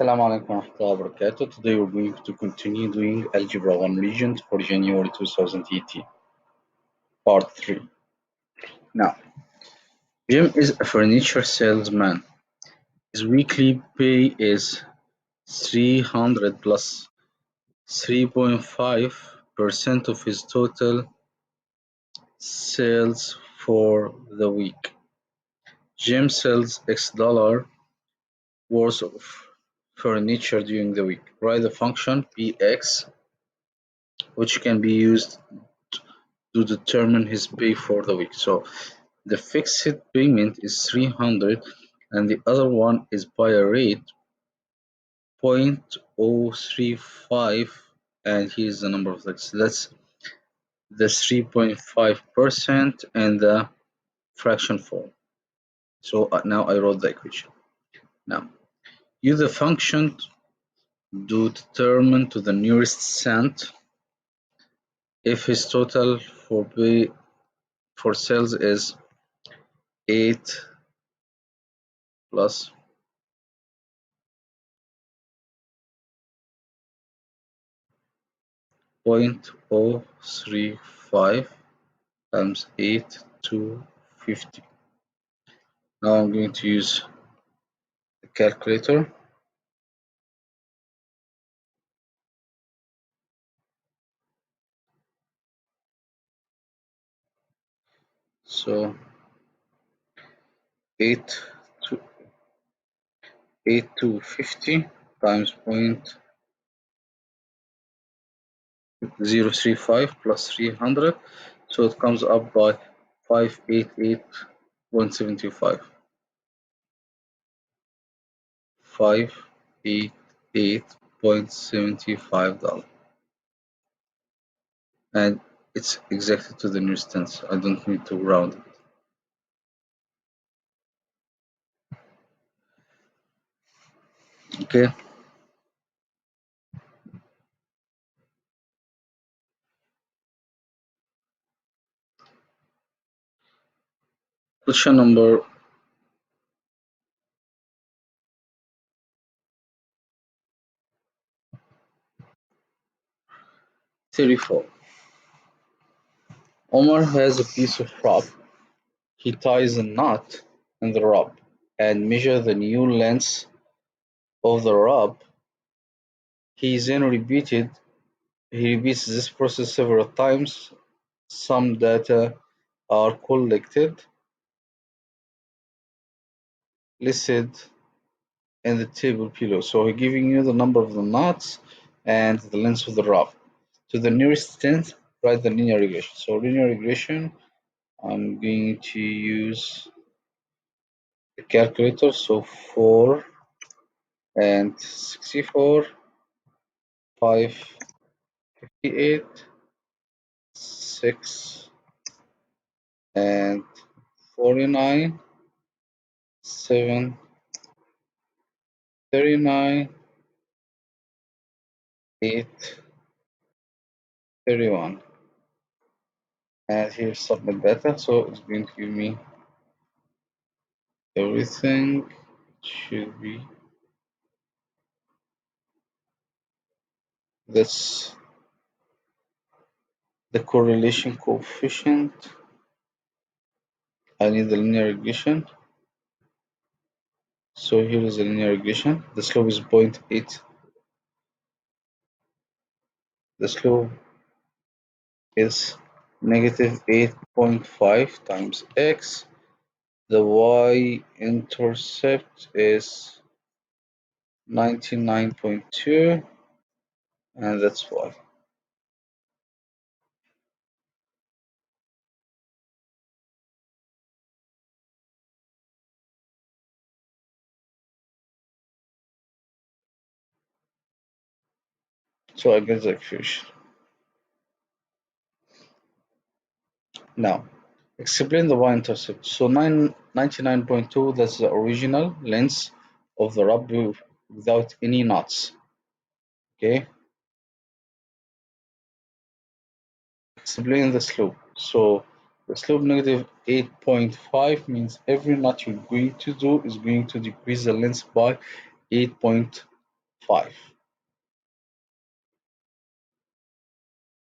Assalamu alaikum warahmatullahi wabarakatuh. Today we're going to continue doing Algebra 1 Regent for January 2018, Part 3. Now, Jim is a furniture salesman. His weekly pay is 300 plus 3.5% of his total sales for the week. Jim sells X dollar worth of furniture during the week. Write the function Px, which can be used to determine his pay for the week. So the fixed payment is 300 and the other one is by a rate 0.035, and here's the number of legs. That's the 3.5% and the fraction form. So now I wrote the equation. Now use the function to determine to the nearest cent if his total for pay for sales is 8 plus 0.035 times 8 to 50. Now I'm going to use the calculator. So 8 to 8 to 50 times 0.035 plus 300. So it comes up by 588.75. 588.75 dollars, and it's exactly to the nearest tenth. I don't need to round it. Okay. Question number 34. Omar has a piece of rope. He ties a knot in the rope and measures the new length of the rope. He then repeats this process several times. Some data are collected, listed in the table below. So he's giving you the number of the knots and the length of the rope. To the nearest tenth, write the linear regression. So linear regression, I'm going to use the calculator. So 4 and 64, 558, 6 and 49, 7, 39, 8, 31. And here's submit data. So it's going to give me everything. It should be that's the correlation coefficient. I need the linear regression. So here is the linear regression. The slope is 0.8. The slope is negative 8.5 times x. The y-intercept is 99.2, and that's y. So I get the equation. Now, explain the y-intercept. So 99.2, that's the original length of the rub without any knots. Okay. Explain the slope. So the slope negative 8.5 means every knot you're going to do is going to decrease the length by 8.5. 5.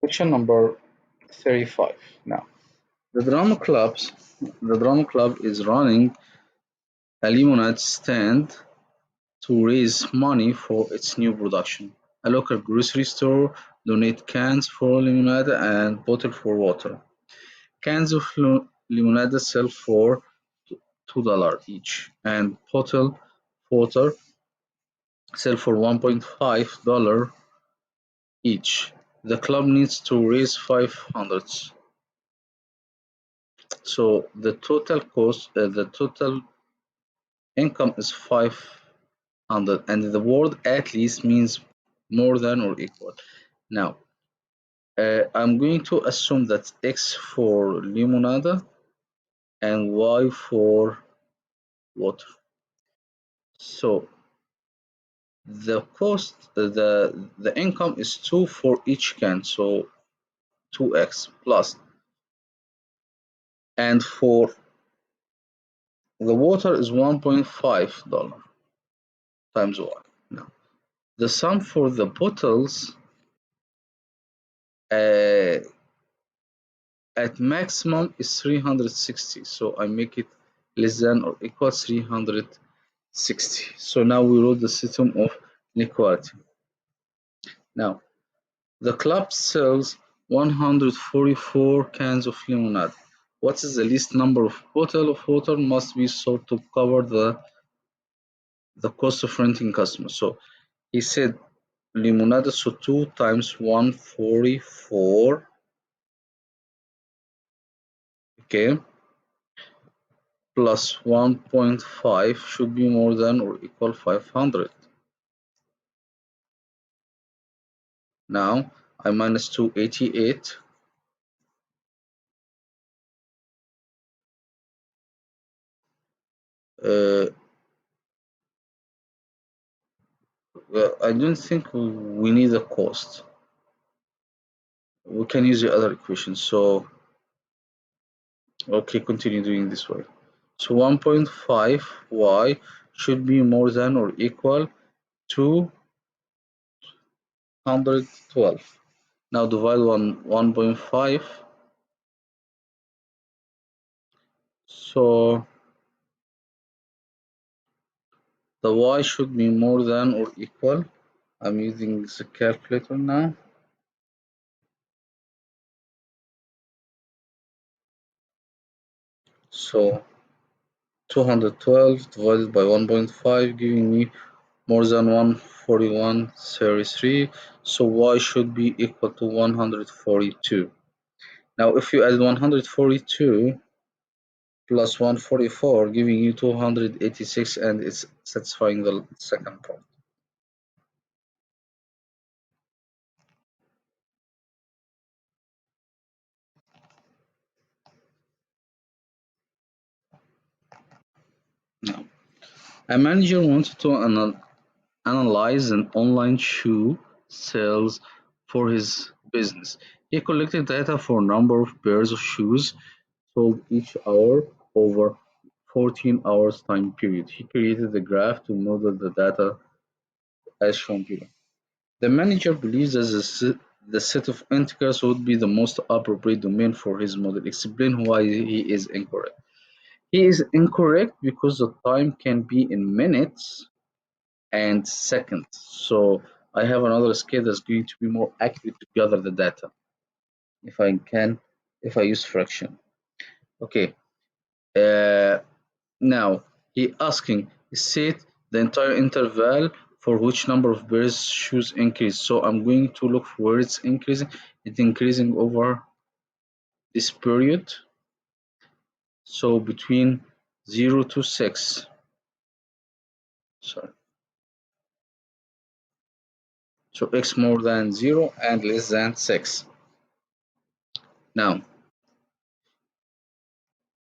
Question number 35. Now, the drama clubs, the drama club is running a lemonade stand to raise money for its new production. A local grocery store donate cans for lemonade and bottle for water. Cans of lemonade sell for $2 each, and bottle of water sell for $1.5 each. The club needs to raise 500. So the total income is 500, and the word at least means more than or equal. Now, I'm going to assume that X for limonada and Y for water. So the cost, the income is 2 for each can, so 2x plus, and for the water is $1.5 times Y. Now, the sum for the bottles uh, at maximum is 360, so I make it less than or equal 360. So now we wrote the system of inequality. Now, the club sells 144 cans of lemonade. What is the least number of bottles of water must be sold to cover the cost of renting customers? So he said lemonade, so 2 times 144, okay, plus 1.5 should be more than or equal 500. Now I minus 288. Uh, well, I don't think we need a cost. We can use the other equation. So, okay, continue doing this way. So 1.5 y should be more than or equal to 112. Now divide 1.5. So the y should be more than or equal. I'm using the calculator now. So 212 divided by 1.5 giving me more than 141.33. So y should be equal to 142. Now if you add 142 plus 144 giving you 286, and it's satisfying the second part. Now, a manager wanted to analyze an online shoe sales for his business. He collected data for a number of pairs of shoes sold each hour over 14 hours time period. He created a graph to model the data as shown below. The manager believes that the set of integers would be the most appropriate domain for his model. Explain why he is incorrect. He is incorrect because the time can be in minutes and seconds. So I have another scale that's going to be more accurate to gather the data if I use fraction. Okay. Uh, Now he asking set the entire interval for which number of pairs shoes increase. So I'm going to look for where it's increasing. It's increasing over this period. So between 0 to 6. Sorry. So x more than 0 and less than 6. Now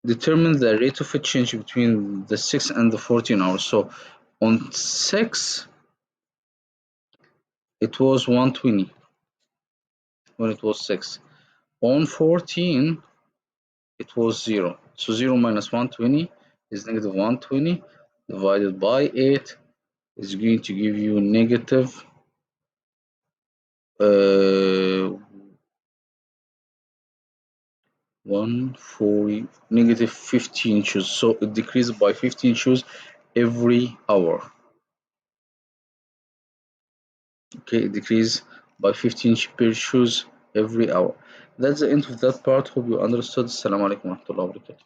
determine the rate of change between the 6 and the 14 hours. So on 6 it was 120 when it was 6. On 14 it was 0. So 0 minus 120 is negative 120 divided by 8 is going to give you negative uh, 140 negative 15 shoes. So it decreases by 15 shoes every hour. Okay, it decreases by 15 per shoes every hour. That's the end of that part. Hope you understood. Assalamu alaikum wa rahmatullahi wa barakatuh.